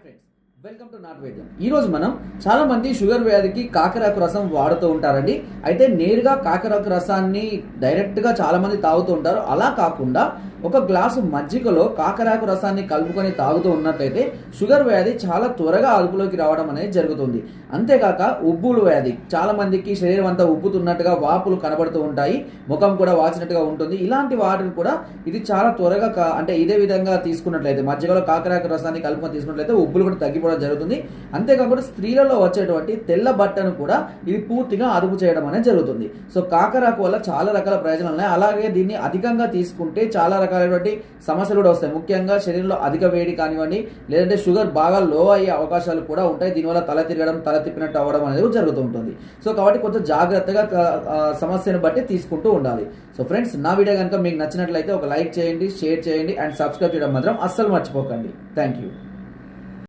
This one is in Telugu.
ఫ్రెండ్స్, వెల్కమ్ టు నాట్ వైద్యం. ఈరోజు మనం చాలా మంది షుగర్ వ్యాధికి కాకరాకు రసం వాడుతూ ఉంటారండి. అయితే నేరుగా కాకరాకు రసాన్ని డైరెక్ట్గా చాలా మంది తాగుతూ ఉంటారు. అలా కాకుండా ఒక గ్లాసు మజ్జిగలో కాకరాకు రసాన్ని కలుపుకొని తాగుతూ ఉన్నట్లయితే షుగర్ వ్యాధి చాలా త్వరగా అదుపులోకి రావడం అనేది జరుగుతుంది. అంతేకాక ఉబ్బులు వ్యాధి, చాలా మందికి శరీరం అంతా ఉబ్బుతున్నట్టుగా వాపులు కనబడుతూ ఉంటాయి, ముఖం కూడా వాచినట్టుగా ఉంటుంది. ఇలాంటి వాటిని కూడా ఇది చాలా త్వరగా అంటే ఇదే విధంగా తీసుకున్నట్లయితే మజ్జిగలో కాకరాకు రసాన్ని కలుపుకొని తీసుకున్నట్లయితే ఉబ్బులు కూడా తగ్గిపోవడం జరుగుతుంది. అంతేకాకుండా స్త్రీలలో వచ్చేటువంటి తెల్ల బట్టను కూడా ఇది పూర్తిగా అదుపు చేయడం అనేది జరుగుతుంది. సో కాకరాకు వల్ల చాలా రకాల ప్రయోజనాలు ఉన్నాయి. అలాగే దీన్ని అధికంగా తీసుకుంటే చాలా రకాలైనటువంటి సమస్యలు కూడా వస్తాయి. ముఖ్యంగా శరీరంలో అధిక వేడి కానివ్వండి, లేదంటే షుగర్ బాగా లో అయ్యే అవకాశాలు కూడా ఉంటాయి. దీనివల్ల తల తిరగడం, తల తిప్పినట్టు అవ్వడం అనేది జరుగుతూ ఉంటుంది. సో కాబట్టి కొంచెం జాగ్రత్తగా సమస్యను బట్టి తీసుకుంటూ ఉండాలి. సో ఫ్రెండ్స్, నా వీడియో కనుక మీకు నచ్చినట్లయితే ఒక లైక్ చేయండి, షేర్ చేయండి అండ్ సబ్స్క్రైబ్ చేయడం మాత్రం అస్సలు మర్చిపోకండి. Thank you.